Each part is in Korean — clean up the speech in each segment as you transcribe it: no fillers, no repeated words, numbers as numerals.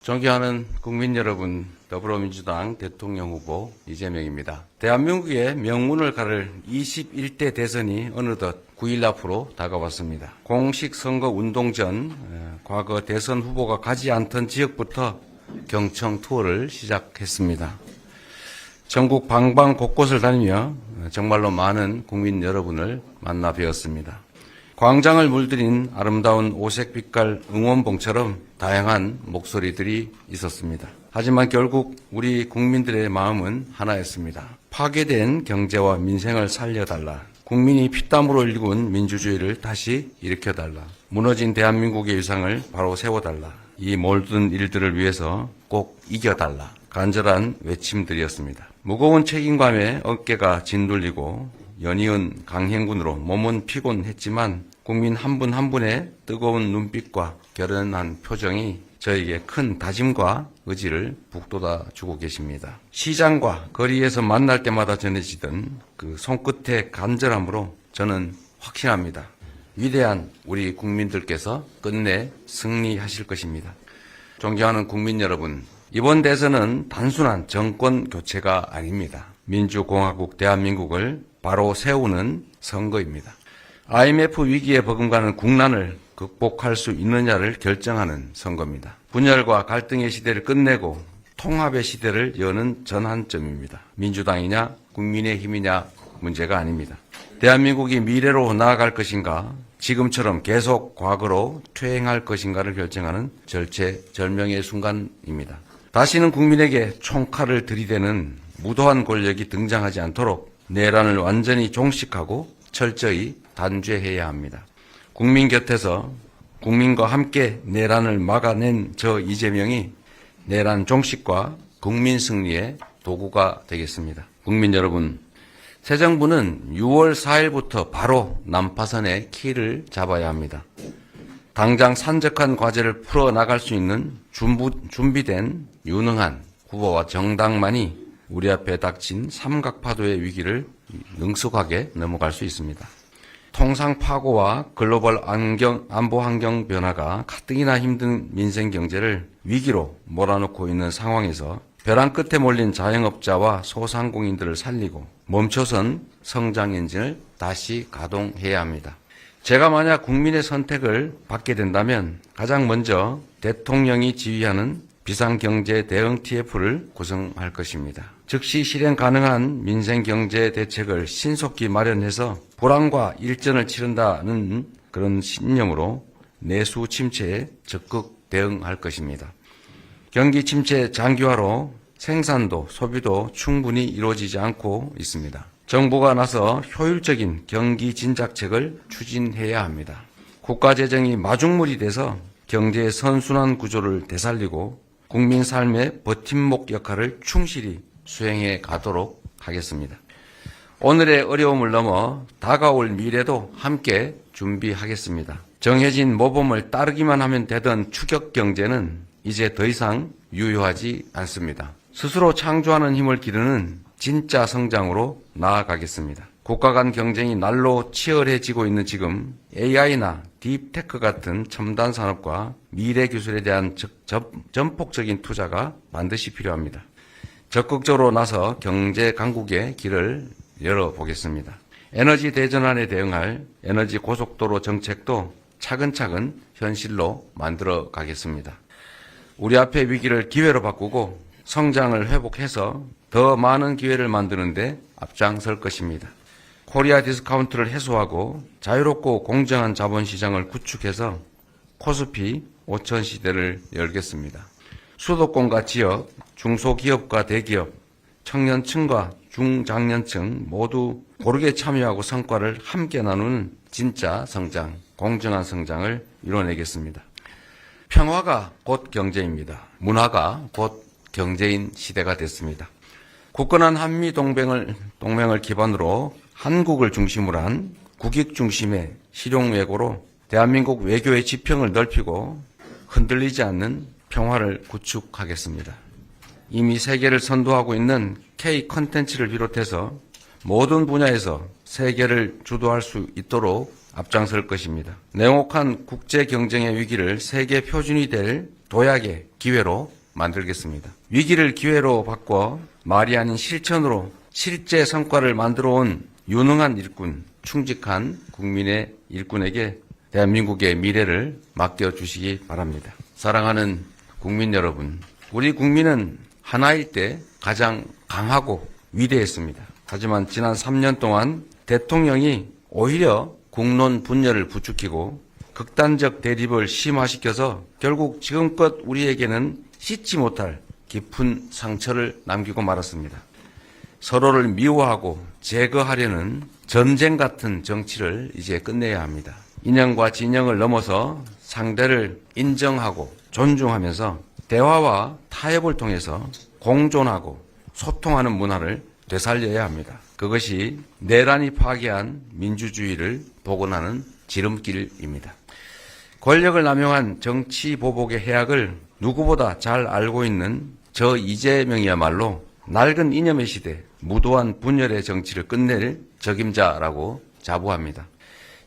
존경하는 국민 여러분, 더불어민주당 대통령 후보 이재명입니다. 대한민국의 명운을 가를 21대 대선이 어느덧 9일 앞으로 다가왔습니다. 공식 선거 운동 전 과거 대선 후보가 가지 않던 지역부터 경청 투어를 시작했습니다. 전국 방방 곳곳을 다니며 정말로 많은 국민 여러분을 만나 뵈었습니다. 광장을 물들인 아름다운 오색 빛깔 응원봉처럼 다양한 목소리들이 있었습니다. 하지만 결국 우리 국민들의 마음은 하나였습니다. 파괴된 경제와 민생을 살려달라. 국민이 피땀으로 일군 민주주의를 다시 일으켜달라. 무너진 대한민국의 위상을 바로 세워달라. 이 모든 일들을 위해서 꼭 이겨달라. 간절한 외침들이었습니다. 무거운 책임감에 어깨가 진돌리고 연이은 강행군으로 몸은 피곤했지만 국민 한 분 한 분의 뜨거운 눈빛과 결연한 표정이 저에게 큰 다짐과 의지를 북돋아 주고 계십니다. 시장과 거리에서 만날 때마다 전해지던 그 손끝의 간절함으로 저는 확신합니다. 위대한 우리 국민들께서 끝내 승리하실 것입니다. 존경하는 국민 여러분, 이번 대선은 단순한 정권 교체가 아닙니다. 민주공화국 대한민국을 바로 세우는 선거입니다. IMF 위기에 버금가는 국난을 극복할 수 있느냐를 결정하는 선거입니다. 분열과 갈등의 시대를 끝내고 통합의 시대를 여는 전환점입니다. 민주당이냐 국민의힘이냐 문제가 아닙니다. 대한민국이 미래로 나아갈 것인가, 지금처럼 계속 과거로 퇴행할 것인가를 결정하는 절체절명의 순간입니다. 다시는 국민에게 총칼을 들이대는 무도한 권력이 등장하지 않도록 내란을 완전히 종식하고 철저히 단죄해야 합니다. 국민 곁에서 국민과 함께 내란을 막아낸 저 이재명이 내란 종식과 국민 승리의 도구가 되겠습니다. 국민 여러분, 새 정부는 6월 4일부터 바로 난파선의 키를 잡아야 합니다. 당장 산적한 과제를 풀어나갈 수 있는 준비된 유능한 후보와 정당만이 우리 앞에 닥친 삼각파도의 위기를 능숙하게 넘어갈 수 있습니다. 통상 파고와 글로벌 안보 환경 변화가 가뜩이나 힘든 민생 경제를 위기로 몰아넣고 있는 상황에서 벼랑 끝에 몰린 자영업자와 소상공인들을 살리고 멈춰선 성장 엔진을 다시 가동해야 합니다. 제가 만약 국민의 선택을 받게 된다면 가장 먼저 대통령이 지휘하는 비상경제 대응 TF를 구성할 것입니다. 즉시 실행 가능한 민생경제 대책을 신속히 마련해서 불황과 일전을 치른다는 그런 신념으로 내수 침체에 적극 대응할 것입니다. 경기 침체 장기화로 생산도 소비도 충분히 이루어지지 않고 있습니다. 정부가 나서 효율적인 경기 진작책을 추진해야 합니다. 국가재정이 마중물이 돼서 경제의 선순환 구조를 되살리고 국민 삶의 버팀목 역할을 충실히 수행해 가도록 하겠습니다. 오늘의 어려움을 넘어 다가올 미래도 함께 준비하겠습니다. 정해진 모범을 따르기만 하면 되던 추격 경제는 이제 더 이상 유효하지 않습니다. 스스로 창조하는 힘을 기르는 진짜 성장으로 나아가겠습니다. 국가 간 경쟁이 날로 치열해지고 있는 지금 AI나 딥테크 같은 첨단 산업과 미래 기술에 대한 전폭적인 투자가 반드시 필요합니다. 적극적으로 나서 경제 강국의 길을 열어보겠습니다. 에너지 대전환에 대응할 에너지 고속도로 정책도 차근차근 현실로 만들어 가겠습니다. 우리 앞의 위기를 기회로 바꾸고 성장을 회복해서 더 많은 기회를 만드는 데 앞장설 것입니다. 코리아 디스카운트를 해소하고 자유롭고 공정한 자본시장을 구축해서 코스피 5천 시대를 열겠습니다. 수도권과 지역, 중소기업과 대기업, 청년층과 중장년층 모두 고르게 참여하고 성과를 함께 나누는 진짜 성장, 공정한 성장을 이뤄내겠습니다. 평화가 곧 경제입니다. 문화가 곧 경제인 시대가 됐습니다. 굳건한 한미동맹을 기반으로 한국을 중심으로 한 국익 중심의 실용외교로 대한민국 외교의 지평을 넓히고 흔들리지 않는 평화를 구축하겠습니다. 이미 세계를 선도하고 있는 K 컨텐츠를 비롯해서 모든 분야에서 세계를 주도할 수 있도록 앞장설 것입니다. 냉혹한 국제 경쟁의 위기를 세계 표준이 될 도약의 기회로 만들겠습니다. 위기를 기회로 바꿔 말이 아닌 실천으로 실제 성과를 만들어온 유능한 일꾼, 충직한 국민의 일꾼에게 대한민국의 미래를 맡겨주시기 바랍니다. 사랑하는 국민 여러분, 우리 국민은 하나일 때 가장 강하고 위대했습니다. 하지만 지난 3년 동안 대통령이 오히려 국론 분열을 부추기고 극단적 대립을 심화시켜서 결국 지금껏 우리에게는 씻지 못할 깊은 상처를 남기고 말았습니다. 서로를 미워하고 제거하려는 전쟁 같은 정치를 이제 끝내야 합니다. 이념과 진영을 넘어서 상대를 인정하고 존중하면서 대화와 타협을 통해서 공존하고 소통하는 문화를 되살려야 합니다. 그것이 내란이 파괴한 민주주의를 복원하는 지름길입니다. 권력을 남용한 정치 보복의 해악을 누구보다 잘 알고 있는 저 이재명이야말로 낡은 이념의 시대, 무도한 분열의 정치를 끝낼 적임자라고 자부합니다.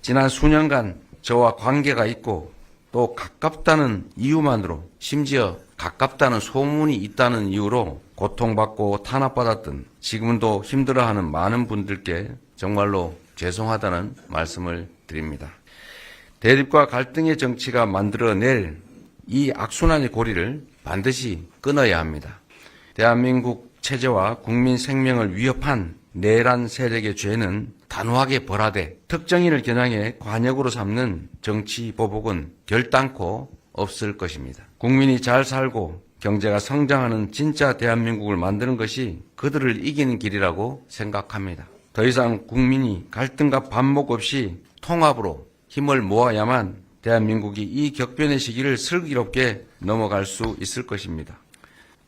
지난 수년간 저와 관계가 있고 또 가깝다는 이유만으로, 심지어 가깝다는 소문이 있다는 이유로 고통받고 탄압받았던, 지금도 힘들어하는 많은 분들께 정말로 죄송하다는 말씀을 드립니다. 대립과 갈등의 정치가 만들어낼 이 악순환의 고리를 반드시 끊어야 합니다. 대한민국 체제와 국민 생명을 위협한 내란 세력의 죄는 단호하게 벌하되 특정인을 겨냥해 관역으로 삼는 정치 보복은 결단코 없을 것입니다. 국민이 잘 살고 경제가 성장하는 진짜 대한민국을 만드는 것이 그들을 이기는 길이라고 생각합니다. 더 이상 국민이 갈등과 반목 없이 통합으로 힘을 모아야만 대한민국이 이 격변의 시기를 슬기롭게 넘어갈 수 있을 것입니다.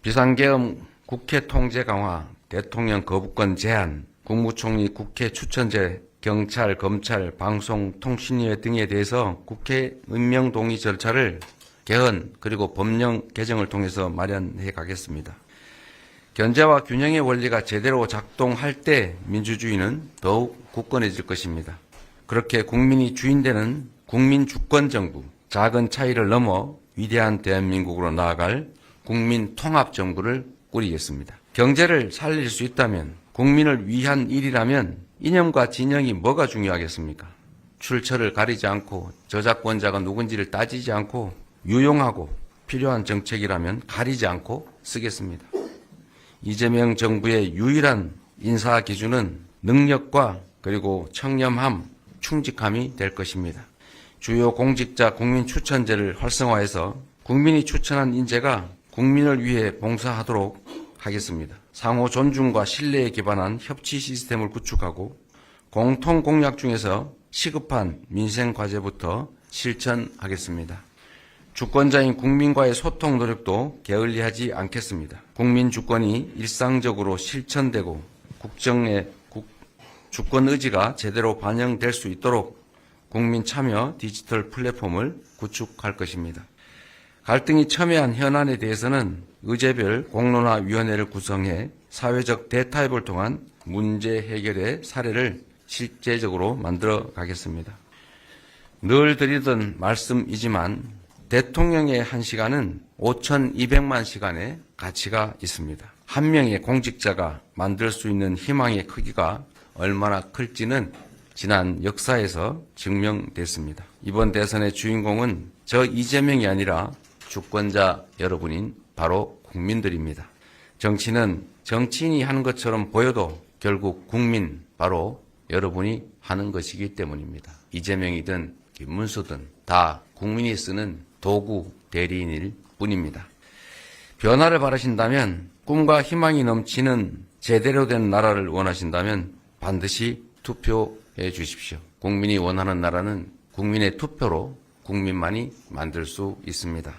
비상계엄 국회 통제 강화, 대통령 거부권 제한, 국무총리 국회 추천제, 경찰, 검찰, 방송, 통신위원 등에 대해서 국회 임명 동의 절차를 개헌 그리고 법령 개정을 통해서 마련해 가겠습니다. 견제와 균형의 원리가 제대로 작동할 때 민주주의는 더욱 굳건해질 것입니다. 그렇게 국민이 주인되는 국민주권정부, 작은 차이를 넘어 위대한 대한민국으로 나아갈 국민통합정부를 꾸리겠습니다. 경제를 살릴 수 있다면, 국민을 위한 일이라면 이념과 진영이 뭐가 중요하겠습니까? 출처를 가리지 않고 저작권자가 누군지를 따지지 않고 유용하고 필요한 정책이라면 가리지 않고 쓰겠습니다. 이재명 정부의 유일한 인사 기준은 능력과 그리고 청렴함, 충직함이 될 것입니다. 주요 공직자 국민추천제를 활성화해서 국민이 추천한 인재가 국민을 위해 봉사하도록 하겠습니다. 상호 존중과 신뢰에 기반한 협치 시스템을 구축하고 공통 공약 중에서 시급한 민생 과제부터 실천하겠습니다. 주권자인 국민과의 소통 노력도 게을리하지 않겠습니다. 국민 주권이 일상적으로 실천되고 국정의 주권 의지가 제대로 반영될 수 있도록 국민 참여 디지털 플랫폼을 구축할 것입니다. 갈등이 첨예한 현안에 대해서는 의제별 공론화위원회를 구성해 사회적 대타협을 통한 문제 해결의 사례를 실제적으로 만들어 가겠습니다. 늘 드리던 말씀이지만 대통령의 1시간은 5,200만 시간의 가치가 있습니다. 한 명의 공직자가 만들 수 있는 희망의 크기가 얼마나 클지는 지난 역사에서 증명됐습니다. 이번 대선의 주인공은 저 이재명이 아니라 주권자 여러분인 바로 국민들입니다. 정치는 정치인이 하는 것처럼 보여도 결국 국민, 바로 여러분이 하는 것이기 때문입니다. 이재명이든 김문수든 다 국민이 쓰는 도구 대리인일 뿐입니다. 변화를 바라신다면, 꿈과 희망이 넘치는 제대로 된 나라를 원하신다면 반드시 투표해 주십시오. 국민이 원하는 나라는 국민의 투표로 국민만이 만들 수 있습니다.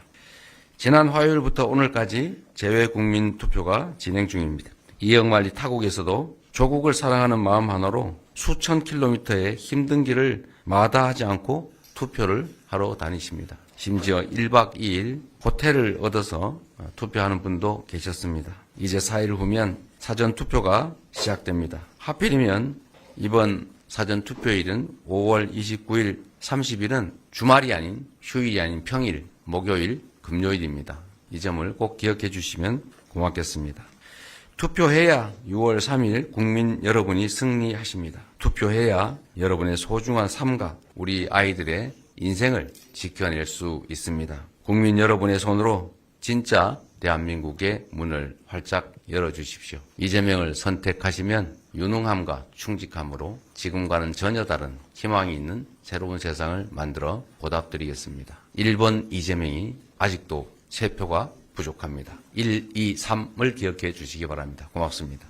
지난 화요일부터 오늘까지 재외국민 투표가 진행 중입니다. 이역만리 타국에서도 조국을 사랑하는 마음 하나로 수천 킬로미터의 힘든 길을 마다하지 않고 투표를 하러 다니십니다. 심지어 1박 2일 호텔을 얻어서 투표하는 분도 계셨습니다. 이제 4일 후면 사전투표가 시작됩니다. 하필이면 이번 사전투표일은 5월 29일, 30일은 주말이 아닌 휴일이 아닌 평일, 목요일, 금요일입니다. 이 점을 꼭 기억해 주시면 고맙겠습니다. 투표해야 6월 3일 국민 여러분이 승리하십니다. 투표해야 여러분의 소중한 삶과 우리 아이들의 인생을 지켜낼 수 있습니다. 국민 여러분의 손으로 진짜 대한민국의 문을 활짝 열어주십시오. 이재명을 선택하시면 유능함과 충직함으로 지금과는 전혀 다른 희망이 있는 새로운 세상을 만들어 보답드리겠습니다. 1번 이재명이 아직도 3표가 부족합니다. 1, 2, 3을 기억해 주시기 바랍니다. 고맙습니다.